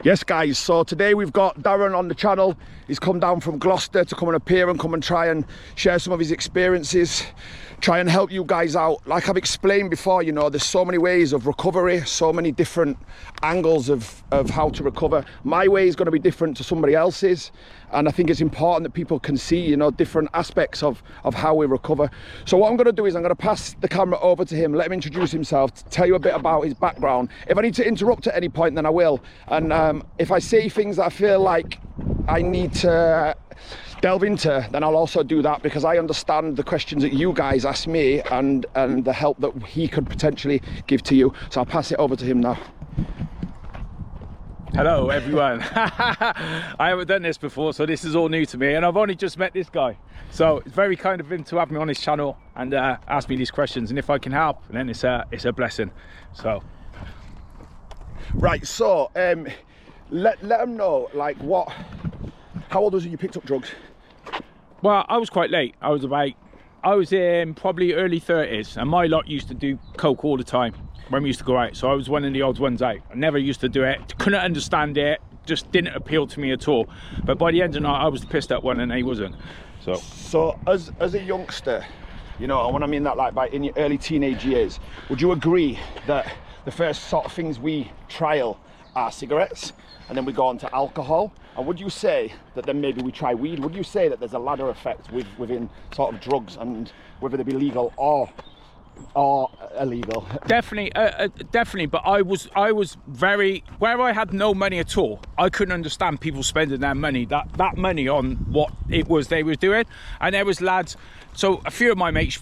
Yes guys, so today we've got Darren on the channel. He's come down from Gloucester to come and appear and come and try and share some of his experiences, try and help you guys out. Like I've explained before, you know, there's so many ways of recovery, so many different angles of how to recover. My way is going to be different to somebody else's, and I think it's important that people can see, you know, different aspects of how we recover. So what I'm going to do is I'm going to pass the camera over to him, let him introduce himself, tell you a bit about his background. If I need to interrupt at any point, then I will. And if I say things that I feel like I need to delve into, then I'll also do that, because I understand the questions that you guys ask me and the help that he could potentially give to you. So I'll pass it over to him now. Hello everyone. I haven't done this before, so this is all new to me, and I've only just met this guy, so it's very kind of him to have me on his channel and ask me these questions, and if I can help, then it's a blessing. So right, so let them know, like, how old was you picked up drugs? Well, I was quite late. I was in probably early 30s, and my lot used to do coke all the time when we used to go out, so I was one of the odd ones out. I never used to do it, couldn't understand it, just didn't appeal to me at all. But by the end of the night, I was the pissed up one and he wasn't. So as a youngster, you know, and when I mean that, like in your early teenage years, would you agree that the first sort of things we trial are cigarettes, and then we go on to alcohol? And would you say that then maybe we try weed? Would you say that there's a ladder effect within sort of drugs, and whether they be legal or illegal? Definitely, but I was very, where I had no money at all, I couldn't understand people spending their money, that money on what it was they were doing. And there was lads, so a few of my mates,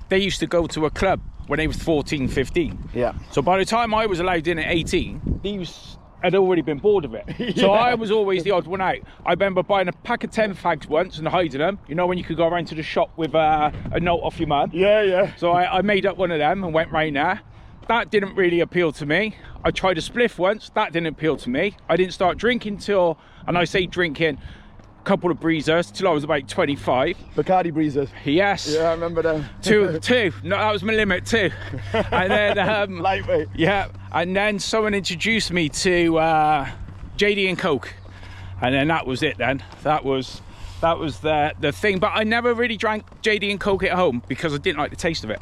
they used to go to a club when they was 14, 15. Yeah. So by the time I was allowed in at 18, these had already been bored of it. Yeah. So I was always the odd one out. I remember buying a pack of 10 fags once and hiding them. You know, when you could go around to the shop with a note off your mum? Yeah, yeah. So I made up one of them and went round there. That didn't really appeal to me. I tried a spliff once. That didn't appeal to me. I didn't start drinking till, and I say drinking, a couple of breezers till I was about 25. Bacardi breezers. Yes. Yeah, I remember them. Two. No, that was my limit, 2. And then lightweight. Yeah. And then someone introduced me to JD and Coke, and then that was it. Then that was the thing. But I never really drank JD and Coke at home because I didn't like the taste of it.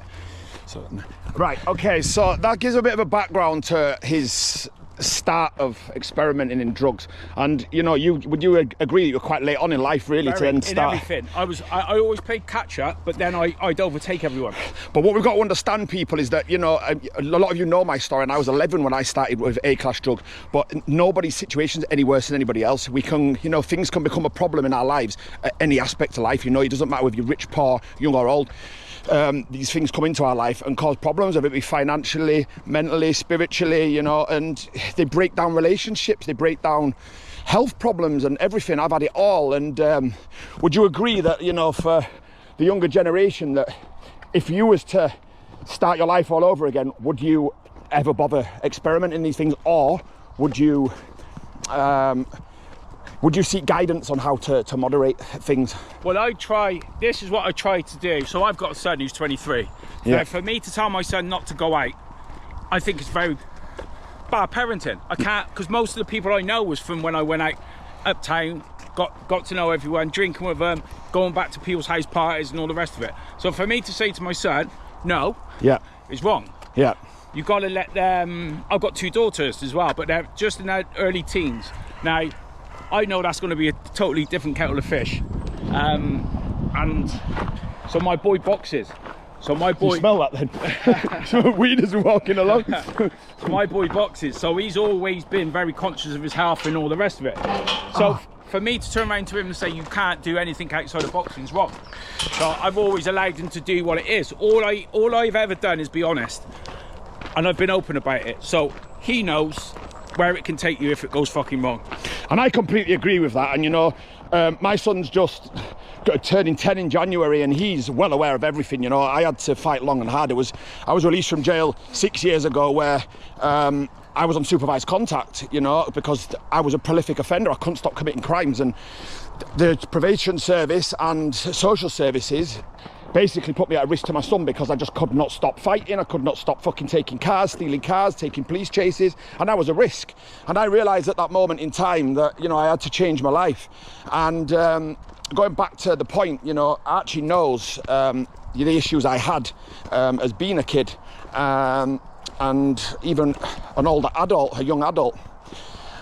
So right, okay, so that gives a bit of a background to his start of experimenting in drugs. And you know, would you agree that you're quite late on in life, really, to then start? In everything. I always played catch up, but then I'd overtake everyone. But what we've got to understand, people, is that, you know, a lot of you know my story, and I was 11 when I started with A-class drug, but nobody's situation's any worse than anybody else. We can, you know, things can become a problem in our lives at any aspect of life. You know, it doesn't matter if you're rich, poor, young or old. These things come into our life and cause problems, whether it be financially, mentally, spiritually, you know, and they break down relationships, they break down health problems and everything. I've had it all. And would you agree that, you know, for the younger generation, that if you was to start your life all over again, would you ever bother experimenting these things, or would you seek guidance on how to moderate things? Well, this is what I try to do. So I've got a son who's 23. Yeah. Now, for me to tell my son not to go out, I think it's very bad parenting. I can't, because most of the people I know was from when I went out uptown, got to know everyone, drinking with them, going back to people's house parties and all the rest of it. So for me to say to my son, no, yeah, is wrong. Yeah. You've got to let them, I've got 2 daughters as well, but they're just in their early teens. Now, I know that's going to be a totally different kettle of fish. And so my boy boxes. So my boy... You smell that then? So weed is walking along. So my boy boxes. So he's always been very conscious of his health and all the rest of it. So for me to turn around to him and say you can't do anything outside of boxing is wrong. So I've always allowed him to do what it is. All I've ever done is be honest. And I've been open about it. So he knows where it can take you if it goes fucking wrong. And I completely agree with that. And you know, my son's just turning 10 in January, and he's well aware of everything. You know, I had to fight long and hard. I was released from jail 6 years ago, where I was on supervised contact, you know, because I was a prolific offender. I couldn't stop committing crimes, and the probation service and social services basically put me at risk to my son because I just could not stop fighting. I could not stop fucking taking cars, stealing cars, taking police chases, and that was a risk. And I realised at that moment in time that, you know, I had to change my life. And going back to the point, you know, Archie knows the issues I had as being a kid, and even an older adult, a young adult.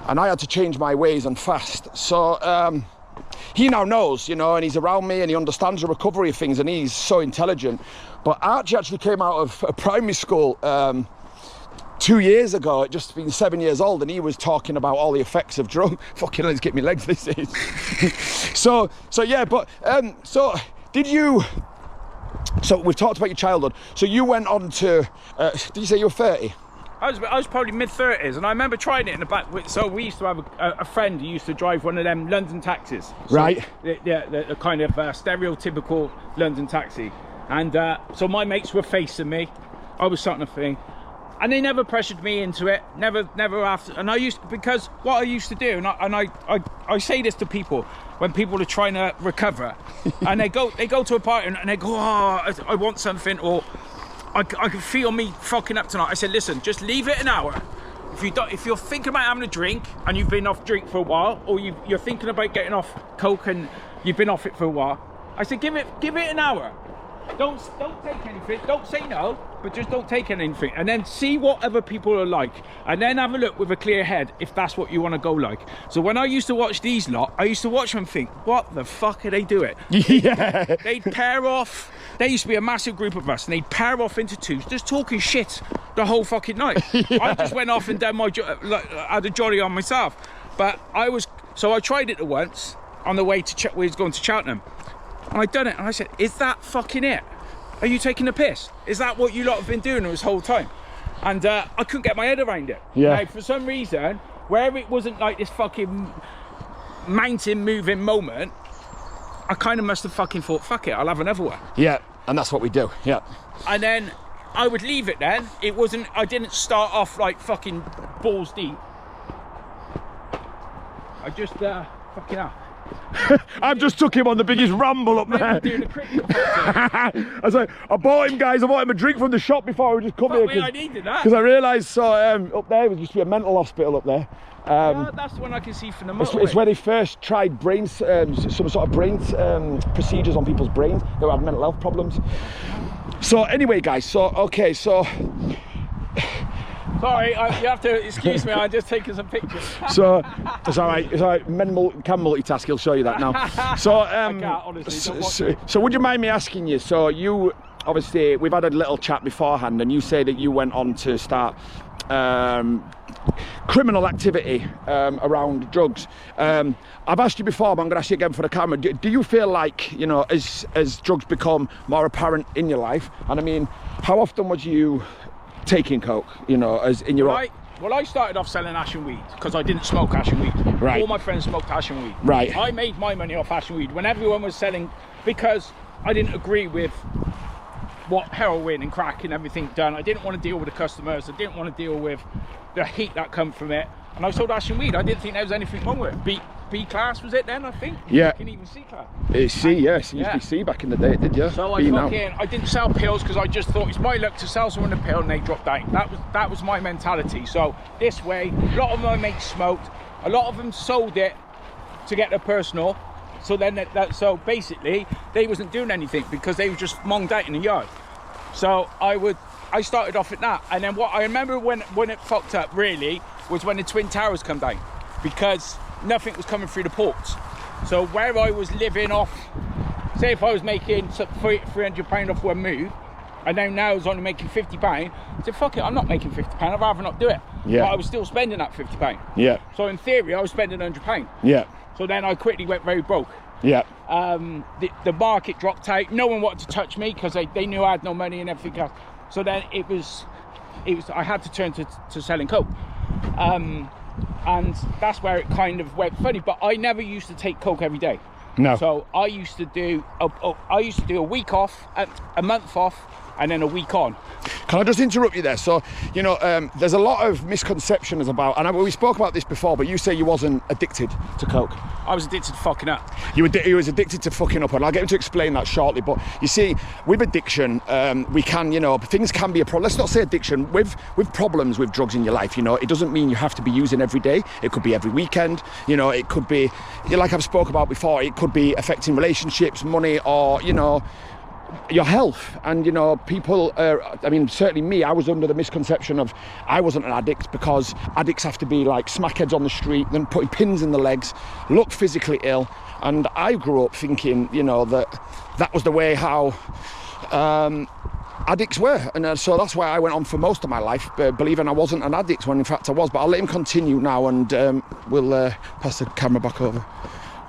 And I had to change my ways and fast. So he now knows, you know, and he's around me and he understands the recovery of things and he's so intelligent. But Archie actually came out of a primary school 2 years ago, at just being 7 years old, and he was talking about all the effects of drug. Fucking hell, let's get me legs, this is. so yeah, but, so did you, so we've talked about your childhood. So you went on to, did you say you were 30? I was probably mid-30s, and I remember trying it in the back. So we used to have a friend who used to drive one of them London taxis. So right. The kind of stereotypical London taxi. And so my mates were facing me. I was starting a thing. And they never pressured me into it. Never after. And I used, because what I used to do, and I say this to people when people are trying to recover, and they go to a party and they go, oh, I want something, or I can feel me fucking up tonight. I said, listen, just leave it an hour. If you're thinking about having a drink and you've been off drink for a while, or you're thinking about getting off coke and you've been off it for a while, I said, give it an hour. Don't take anything. Don't say no, but just don't take anything. And then see what other people are like, and then have a look with a clear head if that's what you want to go like. So when I used to watch these lot, I used to watch them and think, what the fuck are they doing? Yeah. They'd pair off. There used to be a massive group of us, and they'd pair off into twos, just talking shit the whole fucking night. Yeah. I just went off and done had a jolly on myself. But I tried it once on the way to we was going to Cheltenham. And I done it, and I said, is that fucking it? Are you taking a piss? Is that what you lot have been doing this whole time? And I couldn't get my head around it. Yeah. Now, for some reason, where it wasn't like this fucking mountain moving moment, I kind of must have fucking thought, fuck it, I'll have another one. Yeah, and that's what we do, yeah. And then I would leave it then. I didn't start off like fucking balls deep. I just, fucking hell. I've just took him on the biggest ramble up there. I was like, I bought him a drink from the shop before we just come here. I needed that. Because I realised, up there was used to be a mental hospital up there. Yeah, that's the one I can see from the motorway. It's where they first tried some sort of brain procedures on people's brains who had mental health problems. So anyway, guys, okay, so... Sorry, you have to excuse me, I'm just taking some pictures. So, it's all right, men can multitask, he'll show you that now. So, I can't, honestly, so would you mind me asking you, so you, obviously, we've had a little chat beforehand, and you say that you went on to start criminal activity around drugs. I've asked you before, but I'm going to ask you again for the camera. Do you feel like, you know, as drugs become more apparent in your life, and I mean, how often was you taking coke, you know, as in your... Well, I started off selling hash and weed because I didn't smoke hash and weed. Right. All my friends smoked hash and weed. Right. I made my money off hash and weed when everyone was selling, because I didn't agree with what heroin and crack and everything done. I didn't want to deal with the customers. I didn't want to deal with the heat that come from it. And I sold hash and weed. I didn't think there was anything wrong with it. B class was it then, I think? Yeah. You can even C class. It's C, yes. It used to be C back in the day, did you? So I didn't sell pills because I just thought it's my luck to sell someone a pill and they dropped out. That was my mentality. So this way, a lot of my mates smoked. A lot of them sold it to get their personal. So then so basically they wasn't doing anything because they were just monged out in the yard. So I started off at that, and then what I remember when it fucked up really was when the Twin Towers come down, because nothing was coming through the ports. So where I was living off, say if I was making £300 off one move, and then now I was only making £50, I said, fuck it, I'm not making £50, I'd rather not do it. Yeah. But I was still spending that £50. Yeah. So in theory, I was spending £100. Yeah. So then I quickly went very broke. Yeah. The market dropped out. No one wanted to touch me because they knew I had no money and everything else. So then it was I had to turn to selling coke. And that's where it kind of went funny. But I never used to take coke every day. No. So I used to do a week off, a month off, and then a week on. Can I just interrupt you there? So, you know, there's a lot of misconceptions about, and we spoke about this before, but you say you wasn't addicted to coke. I was addicted to fucking up. You was addicted to fucking up, and I'll get him to explain that shortly. But you see, with addiction, we can, you know, things can be a problem. Let's not say addiction. With problems with drugs in your life, you know, it doesn't mean you have to be using every day. It could be every weekend. You know, it could be, like I've spoke about before, it could be affecting relationships, money, or, you know, your health. And you know, people I mean, certainly me, I was under the misconception of I wasn't an addict, because addicts have to be like smackheads on the street, then putting pins in the legs, look physically ill. And I grew up thinking, you know, that was the way how addicts were, and so that's why I went on for most of my life, believing I wasn't an addict, when in fact I was. But I'll let him continue now, and we'll pass the camera back over.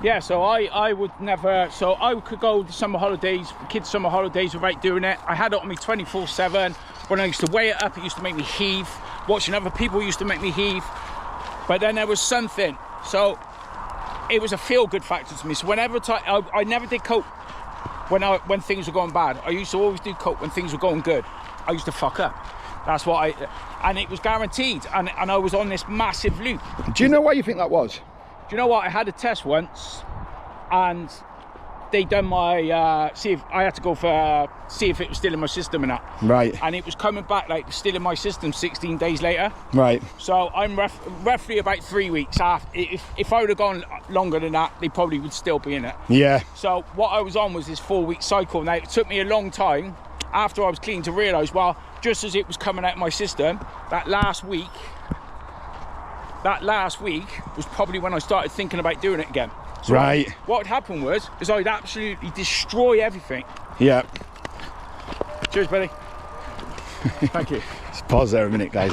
Yeah, so I would never, so I could go to summer holidays, kids' summer holidays, without doing it. I had it on me 24/7. When I used to weigh it up, it used to make me heave. Watching other people used to make me heave. But then there was something, so it was a feel-good factor to me. So whenever I never did coke when things were going bad. I used to always do coke when things were going good. I used to fuck up. That's what and it was guaranteed. And I was on this massive loop. Do you know why you think that was? Do you know what? I had a test once, and they done my see if I had to go for see if it was still in my system or not. Right. And it was coming back like still in my system 16 days later. Right. So I'm roughly about 3 weeks after. If I would have gone longer than that, they probably would still be in it. Yeah. So what I was on was this 4-week cycle. Now it took me a long time after I was clean to realise, well, just as it was coming out of my system, that last week was probably when I started thinking about doing it again. So right. What would happen was I'd absolutely destroy everything. Yeah. Cheers, buddy. Thank you. Just pause there a minute, guys.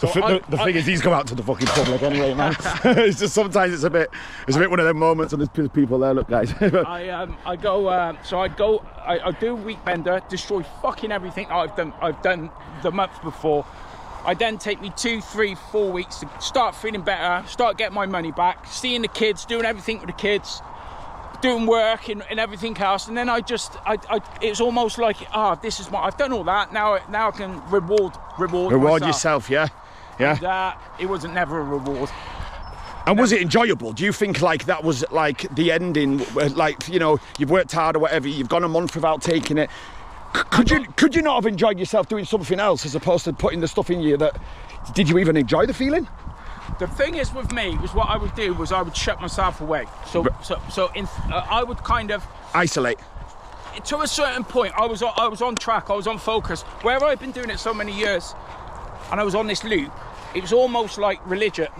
The thing is, he's come out to the fucking public anyway, man. It's just sometimes it's a bit one of them moments, and there's people there. Look, guys. I do a week bender, destroy fucking everything I've done the month before. I then take me 2, 3, 4 weeks to start feeling better, start getting my money back, seeing the kids, doing everything with the kids, doing work and everything else. And then it's almost like, this is I've done all that. Now I can reward myself. Yourself, yeah. And, it wasn't never a reward. And was it enjoyable? Do you think like that was like the ending? Like, you know, you've worked hard or whatever, you've gone a month without taking it. Could you not have enjoyed yourself doing something else as opposed to putting the stuff in you that... Did you even enjoy the feeling? The thing is with me, was what I would do was I would shut myself away. I would kind of... Isolate. To a certain point, I was on track, I was on focus. Where I've been doing it so many years, and I was on this loop, it was almost like religious.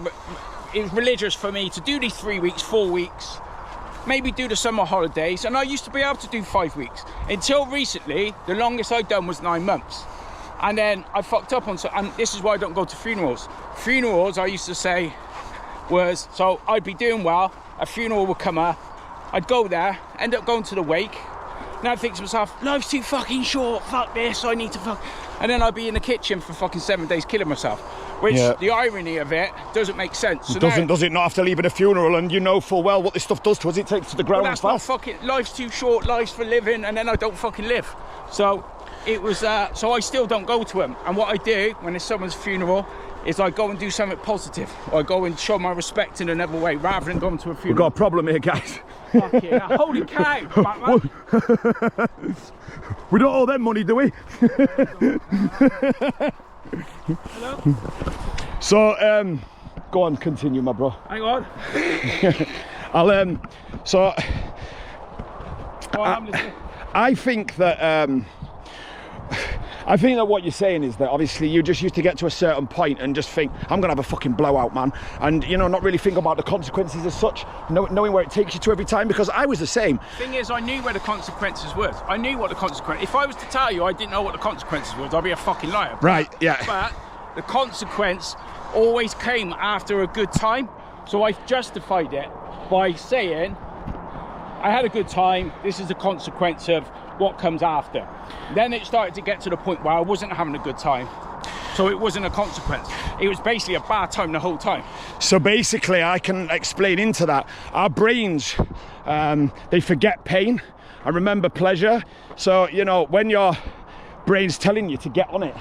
It was religious for me to do these 3 weeks, 4 weeks, maybe do the summer holidays, and I used to be able to do 5 weeks. Until recently, the longest I'd done was 9 months. And then I fucked up and this is why I don't go to funerals. Funerals, I used to say, so I'd be doing well, a funeral would come up, I'd go there, end up going to the wake, and I'd think to myself, life's too fucking short, fuck this, I need to fuck... And then I'd be in the kitchen for fucking 7 days killing myself. Which, the irony of it, doesn't make sense. So does it not after leaving a funeral and you know full well what this stuff does to us? It takes to the ground fast. Not fucking... Life's too short, life's for living, and then I don't fucking live. So it was... so I still don't go to them. And what I do when it's someone's funeral is I go and do something positive. Or I go and show my respect in another way, rather than going to a funeral. We've got a problem here, guys. Fucking hell. Holy cow, Batman. We don't owe them money, do we? Hello? So, go on, continue, my bro. Hang on. I think that what you're saying is that obviously you just used to get to a certain point and just think, I'm gonna have a fucking blowout, man, and you know, not really think about the consequences as such, knowing where it takes you to every time. Because I was the same. Thing is, I knew where the consequences were. I knew what the consequence. If I was to tell you I didn't know what the consequences was, I'd be a fucking liar. Right? Yeah. But the consequence always came after a good time, so I've justified it by saying I had a good time. This is the consequence of what comes after. Then it started to get to the point where I wasn't having a good time, so it wasn't a consequence. It was basically a bad time the whole time. So basically, I can explain into that. Our brains, they forget pain, and remember pleasure. So, you know, when your brain's telling you to get on it,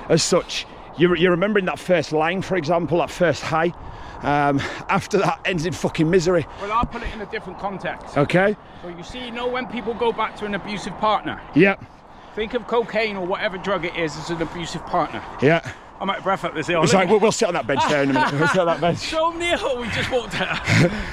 as such, you're remembering that first line, for example, that first high. After that ends in fucking misery. Well, I'll put it in a different context. Okay. So you see, you know, when people go back to an abusive partner. Yeah. Think of cocaine or whatever drug it is as an abusive partner. Yeah. I'm out of breath up this hill. It's like, we'll sit on that bench there in a minute. We'll sit on that bench. So near, we just walked out.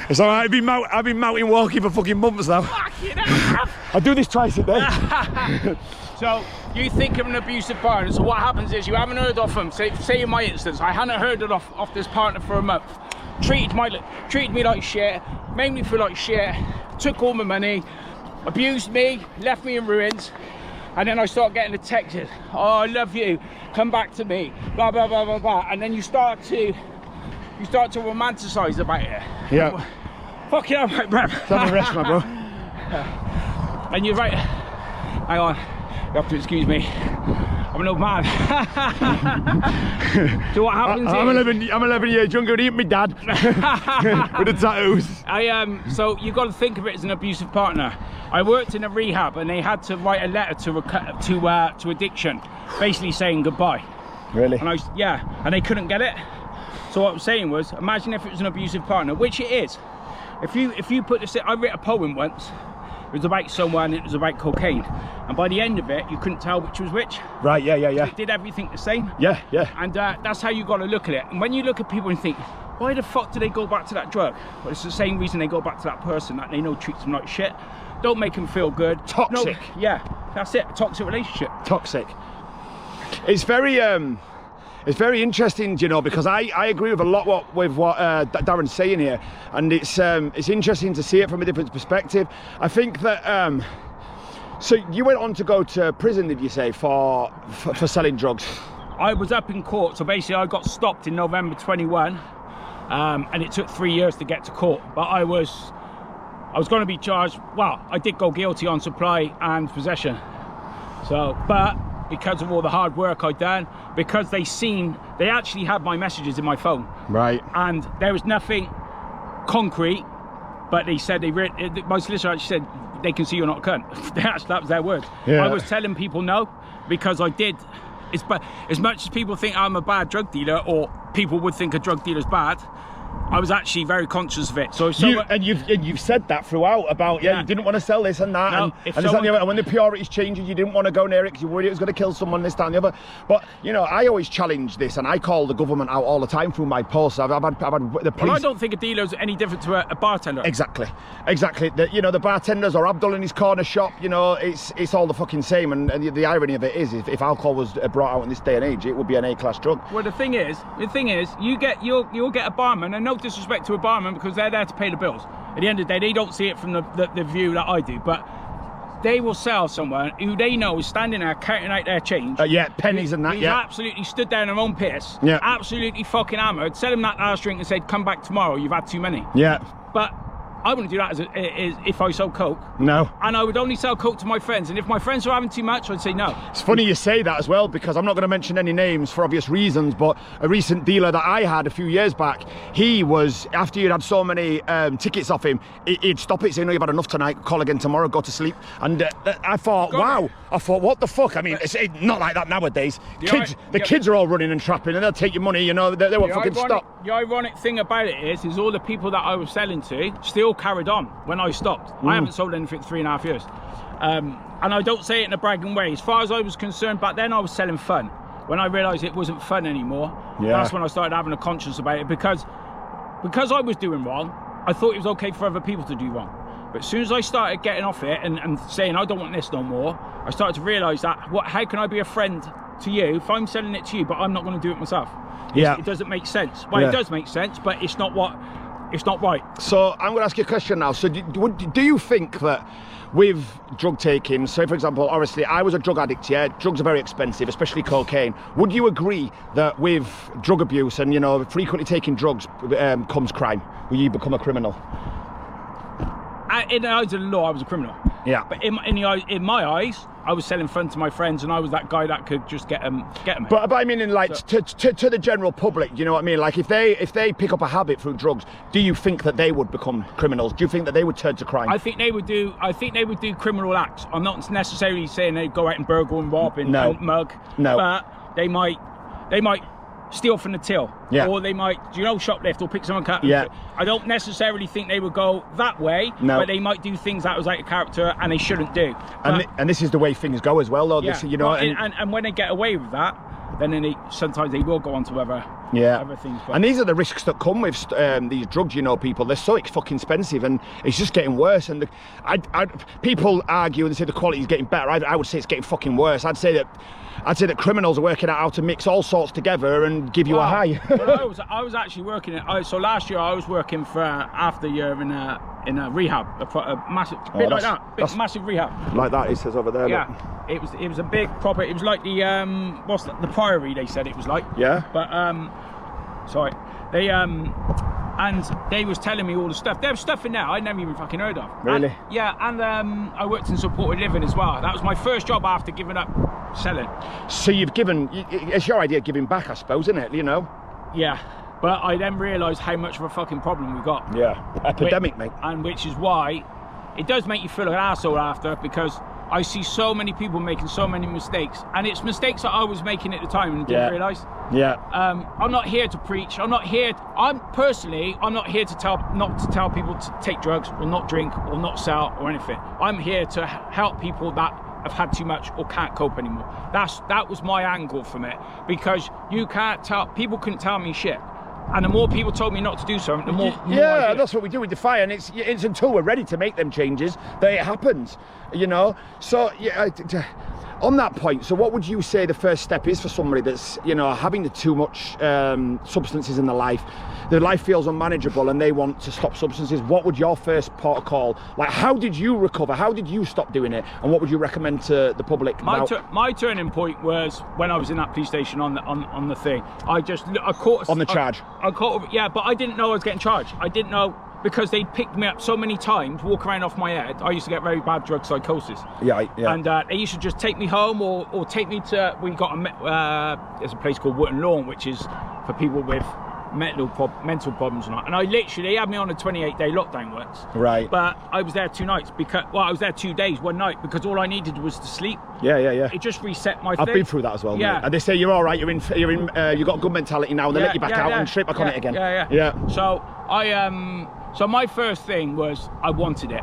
It's all right, I've been mountain walking for fucking months now. Fucking hell. I do this twice a day. So you think of an abusive partner, so what happens is you haven't heard off them. Say in my instance, I hadn't heard it off this partner for a month. Treated me like shit, made me feel like shit, took all my money, abused me, left me in ruins. And then I start getting the texts, oh, I love you, come back to me, blah, blah, blah, blah, blah. And then you start to romanticize about it. Yeah. Fucking hell, my breath. Have a rest, my bro. And you're right, hang on, you have to excuse me. I'm an old man. So what happens I'm 11 years younger than my dad. With the tattoos. So you've got to think of it as an abusive partner. I worked in a rehab and they had to write a letter to addiction, basically saying goodbye. Really? And and they couldn't get it. So what I'm saying was, imagine if it was an abusive partner, which it is. If you put this, I wrote a poem once. It was about someone, it was about cocaine. And by the end of it, you couldn't tell which was which. Right, yeah. It did everything the same. Yeah. And that's how you got to look at it. And when you look at people and think, why the fuck do they go back to that drug? Well, it's the same reason they go back to that person that they know treats them like shit. Don't make them feel good. Toxic. No, yeah, that's it. A toxic relationship. Toxic. It's very interesting, you know, because I agree with a lot with what Darren's saying here, and it's interesting to see it from a different perspective. I think that so you went on to go to prison, did you say, for selling drugs? I was up in court, so basically I got stopped in November 21, and it took 3 years to get to court. But I was going to be charged. Well, I did go guilty on supply and possession. So, but because of all the hard work I'd done, because they actually had my messages in my phone. Right. And there was nothing concrete, but they said my solicitor actually said they can see you're not a cunt. That was their word. Yeah. I was telling people no, because I did. But as much as people think I'm a bad drug dealer, or people would think a drug dealer's bad, I was actually very conscious of it. So you've said that throughout about you didn't want to sell this and that, no, and when the priorities changed, you didn't want to go near it because you were worried it was going to kill someone, this, that, and the other. But you know, I always challenge this, and I call the government out all the time through my posts. I've had the police. Well, I don't think a dealer's any different to a bartender. Exactly. The bartenders or Abdul in his corner shop. You know, it's all the fucking same. And the irony of it is, if alcohol was brought out in this day and age, it would be an A-class drug. Well, the thing is, you'll get a barman, and no disrespect to a barman, because they're there to pay the bills. At the end of the day, they don't see it from the view that I do, but they will sell someone who they know is standing there counting out their change. Pennies and that. He's absolutely stood there in their own piss. Yeah. Absolutely fucking hammered. Sell him that last drink and said, "Come back tomorrow. You've had too many." Yeah. But I wouldn't do that as if I sold coke. No. And I would only sell coke to my friends. And if my friends were having too much, I'd say no. It's funny you say that as well, because I'm not going to mention any names for obvious reasons, but a recent dealer that I had a few years back, he was, after you'd had so many tickets off him, he'd stop it, say, "No, you've had enough tonight, call again tomorrow, go to sleep." And I thought, wow. I thought, what the fuck? I mean, it's not like that nowadays. Kids are all running and trapping, and they'll take your money, you know, they won't fucking stop. The ironic thing about it is all the people that I was selling to still carried on when I stopped. I haven't sold anything for 3.5 years. And I don't say it in a bragging way. As far as I was concerned back then, I was selling fun. When I realised it wasn't fun anymore, that's when I started having a conscience about it, because I was doing wrong, I thought it was okay for other people to do wrong. But as soon as I started getting off it and saying I don't want this no more, I started to realise that how can I be a friend to you if I'm selling it to you, but I'm not going to do it myself? It doesn't make sense. Well, it does make sense, but it's not right. So I'm going to ask you a question now. So do you think that with drug taking, say for example, obviously I was a drug addict, drugs are very expensive, especially cocaine. Would you agree that with drug abuse and, you know, frequently taking drugs comes crime? Will you become a criminal? In the eyes of the law, I was a criminal. Yeah. But in my eyes, I was selling fun to my friends, and I was that guy that could just get them. But I mean, in like to the general public, you know what I mean? Like if they pick up a habit through drugs, do you think that they would become criminals? Do you think that they would turn to crime? I think they would do criminal acts. I'm not necessarily saying they'd go out and burgle and rob and mug. No. But they might steal from the till. Yeah. Or they might, shoplift or pick someone up. Yeah. I don't necessarily think they would go that way. No. But they might do things that was out of character and they shouldn't do. And this is the way things go as well, though. Yeah. This, you know. And when they get away with that, then sometimes they will go on to other things. But and these are the risks that come with these drugs, you know, people. They're so fucking expensive, and it's just getting worse. And people argue and say the quality is getting better. I would say it's getting fucking worse. I'd say that criminals are working out how to mix all sorts together and give you a high. Well, I was actually working so last year I was working for half the year in a rehab, a massive massive rehab. Like that, it says over there. Yeah, look. It was a big proper. It was like the the Priory, they said it was like. Yeah. But sorry, and they was telling me all the stuff. There was stuff in there I never even fucking heard of. Really? And I worked in supported living as well. That was my first job after giving up selling. So it's your idea of giving back, I suppose, isn't it? You know? Yeah. But I then realised how much of a fucking problem we got. Yeah. Epidemic, mate. And which is why it does make you feel like an arsehole after, because I see so many people making so many mistakes, and it's mistakes that I was making at the time and didn't realise. Yeah. I'm not here to preach. I'm not here to tell people to take drugs or not drink or not sell or anything. I'm here to help people that have had too much or can't cope anymore. That was my angle from it, because people couldn't tell me shit. And the more people told me not to do something, the more yeah, that's what we do. We defy, and it's until we're ready to make them changes that it happens, you know. So yeah, on that point, so what would you say the first step is for somebody that's, you know, having too much substances in their life feels unmanageable and they want to stop substances? What would your first port of call, like, how did you recover? How did you stop doing it? And what would you recommend to the public? My turning point was when I was in that police station on the thing. I caught on the charge. I caught, yeah, but I didn't know I was getting charged. I didn't know, because they'd picked me up so many times, walk around off my head. I used to get very bad drug psychosis. Yeah. And they used to just take me home or take me to, there's a place called Wootton Lawn, which is for people with mental problems and that. And I literally had me on a 28-day lockdown once. Right. But I was there 2 nights I was there 2 days, 1 night, because all I needed was to sleep. Yeah. It just reset my thing. I've been through that as well, mate. And they say you're all right, you've got good mentality now, and they let you back out and straight back on it again. Yeah. So so my first thing was I wanted it.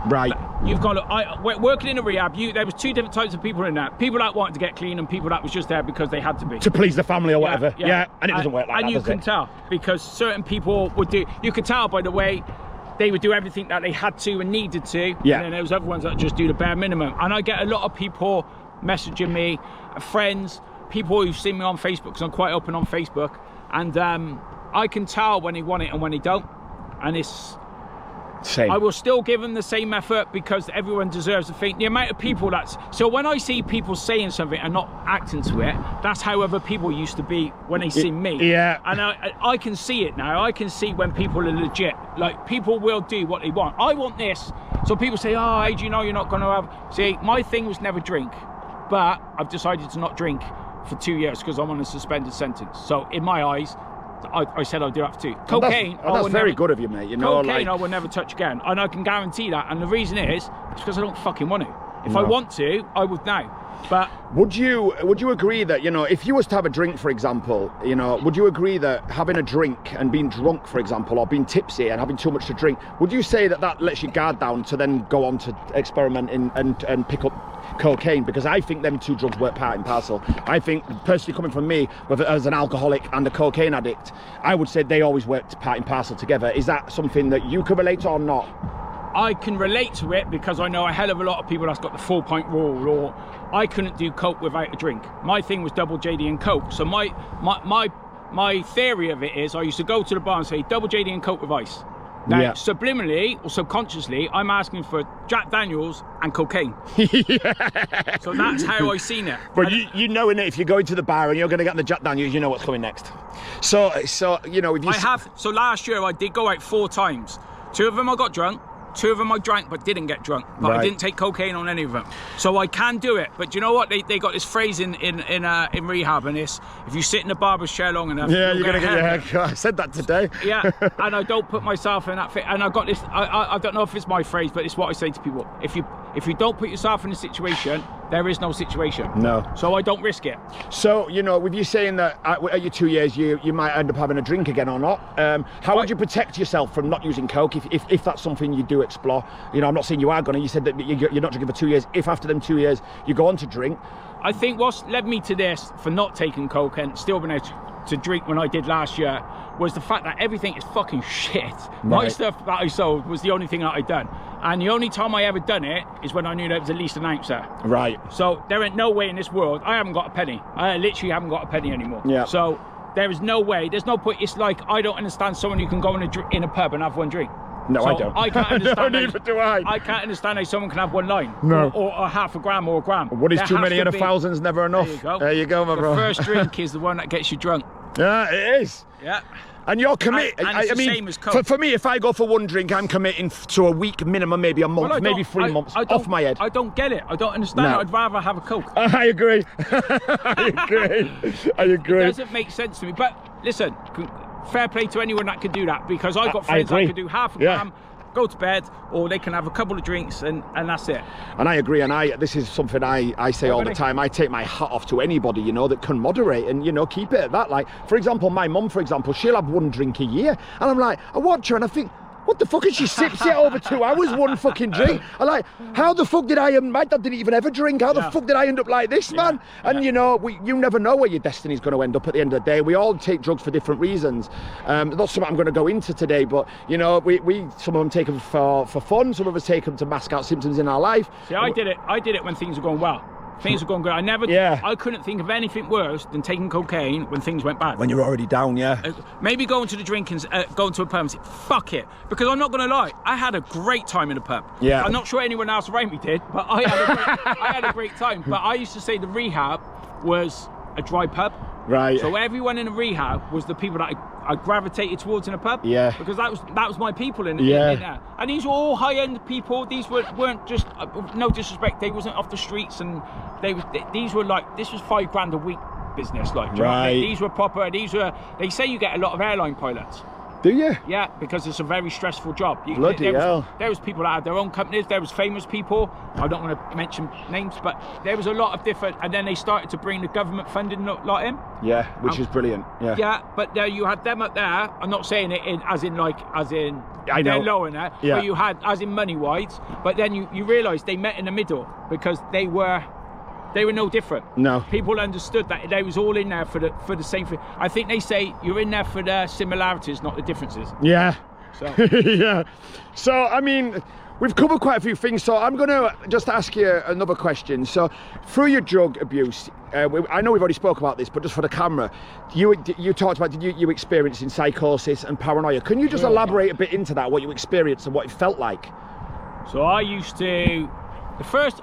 Right. You've got working in a rehab. There was 2 different types of people in that. People that wanted to get clean and people that was just there because they had to be. To please the family or whatever. Yeah. And it doesn't work like that, and you can tell, because certain people would do. You could tell by the way they would do everything that they had to and needed to. Yeah. And then there was other ones that just do the bare minimum. And I get a lot of people messaging me, friends, people who've seen me on Facebook, because I'm quite open on Facebook, and I can tell when they want it and when they don't. And it's same. I will still give them the same effort, because everyone deserves a thing. The amount of people so when I see people saying something and not acting to it, that's how other people used to be when they see me. Yeah. And I can see it now. I can see when people are legit. Like, people will do what they want. I want this. So people say, oh, hey, do you know you're not going to have... See, my thing was never drink, but I've decided to not drink for 2 years because I'm on a suspended sentence. So in my eyes, I said I'd do that for 2. Cocaine. That's very good of you, mate. You know, cocaine, I will never touch again, and I can guarantee that. And the reason is, it's because I don't fucking want to. If I want to, I would now. But would you agree that, you know, if you was to have a drink, for example, you know, would you agree that having a drink and being drunk, for example, or being tipsy and having too much to drink, would you say that lets your guard down to then go on to experiment and pick up cocaine? Because I think them 2 drugs work part and parcel. I think, personally, coming from me, as an alcoholic and a cocaine addict, I would say they always worked part and parcel together. Is that something that you could relate to or not? I can relate to it, because I know a hell of a lot of people that's got the 4-point rule, or I couldn't do coke without a drink. My thing was double JD and coke. So my theory of it is, I used to go to the bar and say double JD and coke with ice. Now, subliminally or subconsciously, I'm asking for Jack Daniels and cocaine. So that's how I seen it. But you know, innit, if you're going to the bar and you're going to get the Jack Daniels, you know what's coming next. So you know, if you... So last year I did go out 4 times. 2 of them I got drunk. 2 of them I drank but didn't get drunk. But I didn't take cocaine on any of them. So I can do it. But do you know what? They got this phrase in rehab, and it's, if you sit in the barber's chair long enough, yeah, you're gonna get your hair cut. I said that today. Yeah, and I don't put myself in that fit. And I got this. I don't know if it's my phrase, but it's what I say to people. If you don't put yourself in a situation, there is no situation. No. So I don't risk it. So, you know, with you saying that at your 2 years you might end up having a drink again or not, how would you protect yourself from not using coke if that's something you do explore? You know, I'm not saying you are gonna. You said that you're not drinking for 2 years. If after them 2 years you go on to drink, I think what's led me to this, for not taking coke and still being able to drink when I did last year, was the fact that everything is fucking shit. My stuff that I sold was the only thing that I done, and the only time I ever done it is when I knew there was at least an ounce there. Right. So there ain't no way in this world I haven't got a penny. I literally haven't got a penny anymore. Yeah. So there is no way. There's no point. It's like, I don't understand someone who can go in a pub and have one drink. No, so I don't. I can't understand. No, neither do I. I can't understand how someone can have one line. No. Or half a gram or a gram. What is too many and a thousand's never enough. There you go, my bro. The first drink is the one that gets you drunk. Yeah, it is. Yeah. And you're committed. And it's I the mean, same as coke. for me, if I go for one drink, I'm committing to a week minimum, maybe a month, maybe 3 months, off my head. I don't get it. I don't understand it. I'd rather have a coke. I agree. I agree. I agree. It doesn't make sense to me. But listen, fair play to anyone that can do that, because I've got friends that can do half a gram, go to bed, or they can have a couple of drinks and that's it. And I agree, and this is something I say all the time. I take my hat off to anybody, you know, that can moderate and, you know, keep it at that. Like, for example, my mum, for example, she'll have one drink a year, and I'm like, I watch her and I think, what the fuck is she sips it over 2 hours, one fucking drink? I'm like, how the fuck did my dad didn't even ever drink. How the fuck did I end up like this, man? And you know, you never know where your destiny's going to end up at the end of the day. We all take drugs for different reasons. Not something I'm going to go into today, but you know, some of them take them for fun, some of us take them to mask out symptoms in our life. See, I did it when things were going well. Things were going good. I couldn't think of anything worse than taking cocaine when things went bad. When you're already down, maybe going to the drink and going to a pub and say, fuck it. Because I'm not going to lie, I had a great time in the pub. Yeah. I'm not sure anyone else around me did, but I had a great time. But I used to say the rehab was a dry pub. Right. So everyone in the rehab was the people that I gravitated towards in a pub. Yeah. Because that was my people in there. And these were all high-end people. These weren't just, no disrespect, they wasn't off the streets, and these were like, this was $5 grand a week business. Like, do you know what I mean? These were proper. They say you get a lot of airline pilots. Do you? Yeah, because it's a very stressful job. Bloody hell. There was people that had their own companies. There was famous people. I don't want to mention names, but there was a lot of different. And then they started to bring the government funding lot in. Yeah, which is brilliant. Yeah. Yeah, but there you had them up there. I'm not saying it as in I know. they're low in there. Yeah. But you had as in money wise. But then you realise they met in the middle, because they were no different. No. People understood that they was all in there for the same thing. I think they say you're in there for the similarities, not the differences. Yeah. So. Yeah. So, I mean, we've covered quite a few things, so I'm going to just ask you another question. So, through your drug abuse, I know we've already spoke about this, but just for the camera, you talked about you experiencing psychosis and paranoia. Can you just elaborate a bit into that, what you experienced and what it felt like? So I used to... The first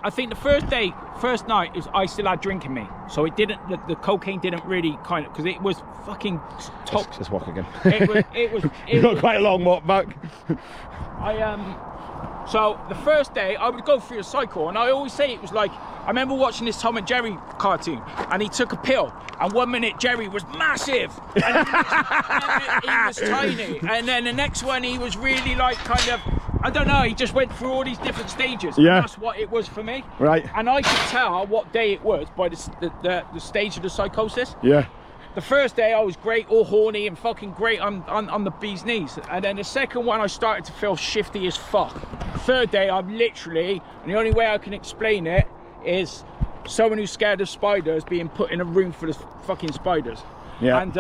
night, I still had drink in me, so it didn't. The cocaine didn't really kind of, because it was fucking top. Let's walk again. It got quite a long walk back. So the first day I would go through a cycle, and I always say it was like, I remember watching this Tom and Jerry cartoon, and he took a pill, and 1 minute Jerry was massive, and he was tiny, and then the next one he was really like kind of, I don't know, he just went through all these different stages. Yeah. And that's what it was for me. Right. And I could tell what day it was by the stage of the psychosis. Yeah. The first day I was great, all horny and fucking great on the bee's knees. And then the second one I started to feel shifty as fuck. Third day I'm literally, and the only way I can explain it is someone who's scared of spiders being put in a room full of fucking spiders. Yeah. And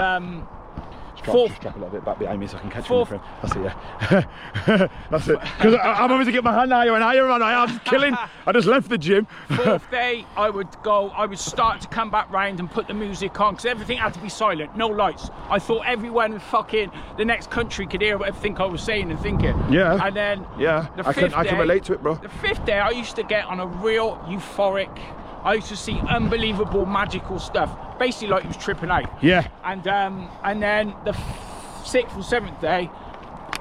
Just drop a little bit back behind me so I can catch you. That's it, yeah. That's it. Because I'm always to get my hand higher and higher, and I am killing. I just left the gym. Fourth day, I would start to come back round and put the music on, because everything had to be silent, no lights. I thought everyone in fucking the next country could hear everything I was saying and thinking. Yeah. And then I can relate to it, bro. The fifth day, I used to get on a real euphoric. I used to see unbelievable magical stuff, basically like he was tripping out. Yeah. And then the 6th or 7th day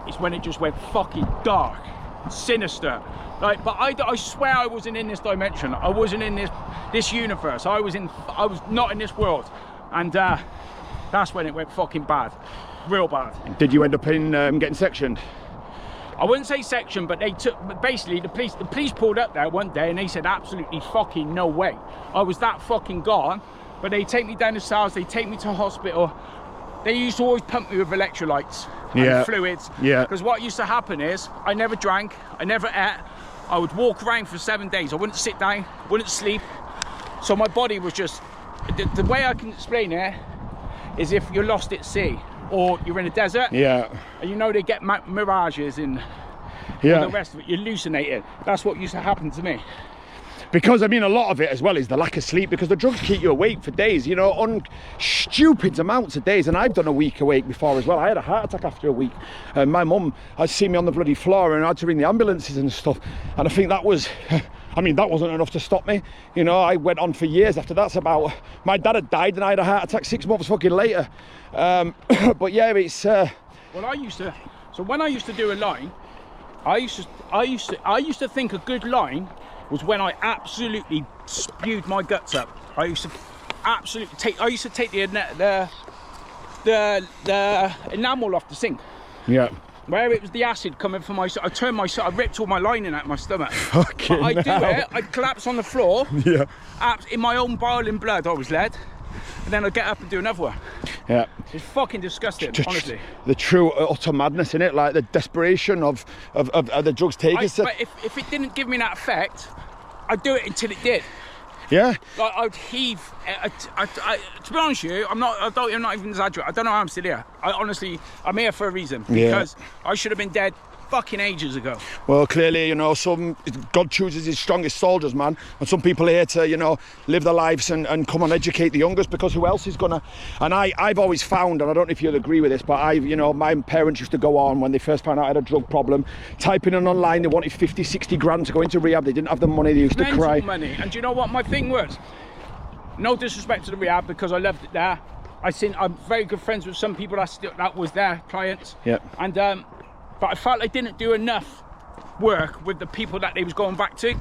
is when it just went fucking dark. sinister. Like, but I swear I wasn't in this dimension. I wasn't in this universe. I was not in this world, and that's when it went fucking bad, real bad. Did you end up in getting sectioned? I wouldn't say section, but basically the police pulled up there one day and they said absolutely fucking no way. I was that fucking gone, but they take me down the cells, they take me to hospital. They used to always pump me with electrolytes and fluids. Yeah. Because what used to happen is I never drank, I never ate. I would walk around for 7 days. I wouldn't sit down, wouldn't sleep. So my body was just, the way I can explain it is if you're lost at sea or you're in a desert. Yeah. And you know they get mirages and all the rest of it. You're hallucinating. That's what used to happen to me. Because I mean, a lot of it as well is the lack of sleep, because the drugs keep you awake for days, you know, on stupid amounts of days. And I've done a week awake before as well. I had a heart attack after a week, and my mum had seen me on the bloody floor and I had to ring the ambulances and stuff. And I think that was, I mean, that wasn't enough to stop me. You know, I went on for years after that. About my dad had died and I had a heart attack 6 months fucking later. But yeah, it's well, so when I used to do a line, I used to think a good line was when I absolutely spewed my guts up. I used to take the enamel off the sink. Yeah. Where it was the acid coming from my, I ripped all my lining out of my stomach. Okay. But I'd collapse on the floor. Yeah. In my own boiling blood, I was led. And then I'd get up and do another one. Yeah. It's fucking disgusting, honestly. The true utter madness, innit? Like the desperation of the drugs taking. But if it didn't give me that effect, I'd do it until it did. Yeah. Like I'd heave. To be honest with you, I'm not even exaggerating. I don't know how I'm still here. I'm here for a reason. Because I should have been dead fucking ages ago. Well, clearly, you know, God chooses his strongest soldiers, man, and some people here to, you know, live their lives and come and educate the youngest, because who else is gonna? And I've always found, and I don't know if you'll agree with this, but you know, my parents used to go on when they first found out I had a drug problem, typing in online, they wanted 50, 60 grand to go into rehab. They didn't have the money. They used to cry. Money. And do you know what my thing was? No disrespect to the rehab, because I loved it there. I'm very good friends with some people that was their clients. Yeah. And but I felt I didn't do enough work with the people that they was going back to.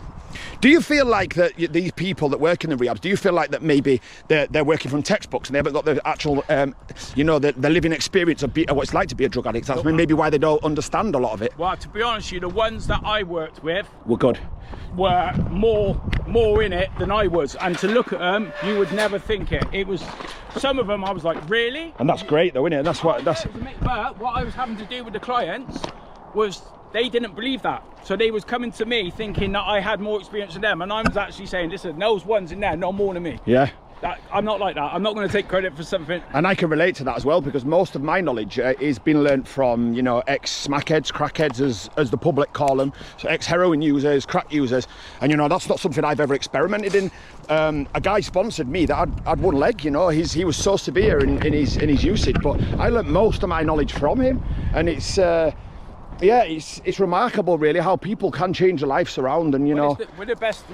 Do you feel like that these people that work in the rehabs, do you feel like that maybe they're working from textbooks and they haven't got the actual, you know, the living experience of what it's like to be a drug addict? That's maybe why they don't understand a lot of it. Well, to be honest with you, the ones that I worked with were good. Were more in it than I was, and to look at them, you would never think it. It was some of them I was like, really? And that's great though, isn't it? That's what But what I was having to do with the clients was they didn't believe that, so they was coming to me thinking that I had more experience than them, and I was actually saying, listen, those ones in there know more than me. Yeah. I'm not like that. I'm not going to take credit for something. And I can relate to that as well, because most of my knowledge is been learnt from, you know, ex-smackheads, crackheads as the public call them, so ex-heroin users, crack users, and you know, that's not something I've ever experimented in. A guy sponsored me that had one leg, you know, he was so severe in his usage, but I learnt most of my knowledge from him, and it's yeah, it's remarkable really how people can change their lives around. And you know, we're the best.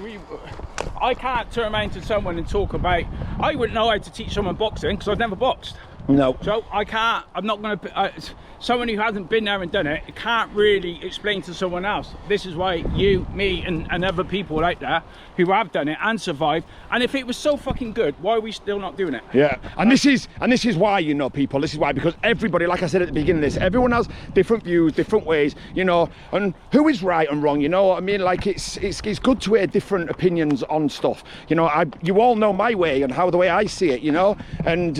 I can't turn around to someone and talk about, I wouldn't know how to teach someone boxing because I've never boxed. No. So I can't, I'm not going to, someone who hasn't been there and done it can't really explain to someone else. This is why you, me and other people out there who have done it and survived, and if it was so fucking good, why are we still not doing it? Yeah, and this is why, you know, people, this is why, because everybody, like I said at the beginning of this, everyone has different views, different ways, you know, and who is right and wrong, you know what I mean? Like it's good to hear different opinions on stuff, you know. You all know my way and how the way I see it, you know, and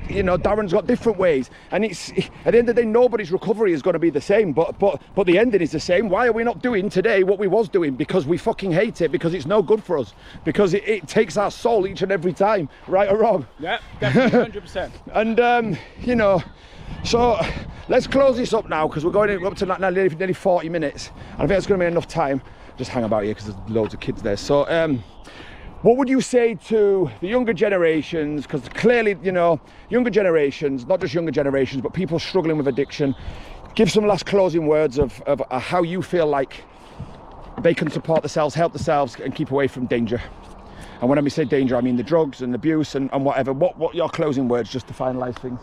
you know, Darren's got different ways, and it's at the end of the day, nobody's recovery is going to be the same, but the ending is the same. Why are we not doing today what we was doing? Because we fucking hate it, because it's no good for us, because it takes our soul each and every time, right or wrong. Yeah, definitely. 100%. And you know, so let's close this up now, because we're going up to now nearly 40 minutes, and I think it's going to be enough time. Just hang about here because there's loads of kids there. So what would you say to the younger generations? Because clearly, you know, younger generations, not just younger generations, but people struggling with addiction. Give some last closing words of how you feel like they can support themselves, help themselves, and keep away from danger. And when I say danger, I mean the drugs and abuse and whatever. What your closing words, just to finalise things?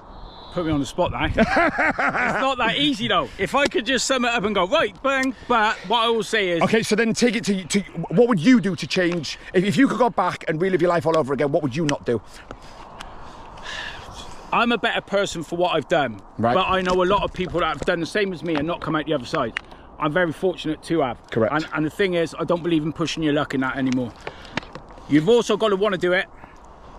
put me on the spot now. It's not that easy though. If I could just sum it up and go, right, bang, but what I will say is... Okay, so then take it to what would you do to change? If you could go back and relive your life all over again, what would you not do? I'm a better person for what I've done. Right. But I know a lot of people that have done the same as me and not come out the other side. I'm very fortunate to have. Correct. And the thing is, I don't believe in pushing your luck in that anymore. You've also got to want to do it.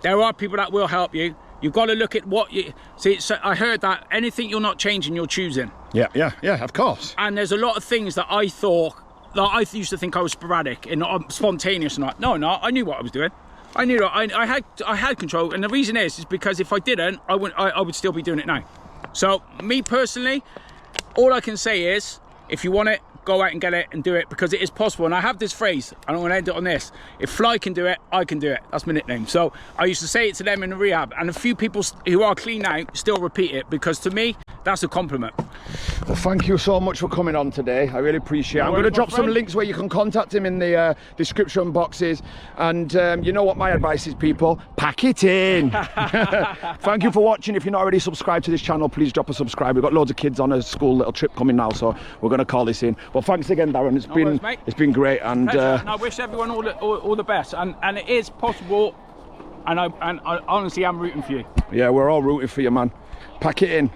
There are people that will help you. You've got to look at what you... See, so I heard that anything you're not changing, you're choosing. Yeah, of course. And there's a lot of things that I thought... That I used to think I was sporadic and not spontaneous and not. No, I knew what I was doing. I knew that I had control, and the reason is because if I didn't, I would still be doing it now. So me personally, all I can say is, if you want it, go out and get it and do it, because it is possible. And I have this phrase, and I'm going to end it on this: if Fly can do it, I can do it. That's my nickname. So I used to say it to them in the rehab, and a few people who are clean now still repeat it, because to me, that's a compliment. Well, thank you so much for coming on today. I really appreciate it. I'm going to drop some links where you can contact him in the description boxes. And you know what my advice is, people? Pack it in. Thank you for watching. If you're not already subscribed to this channel, please drop a subscribe. We've got loads of kids on a school little trip coming now, so we're going to call this in. Well, thanks again, Darren. It's been great. And I wish everyone all the best. And it is possible. And I honestly am rooting for you. Yeah, we're all rooting for you, man. Pack it in.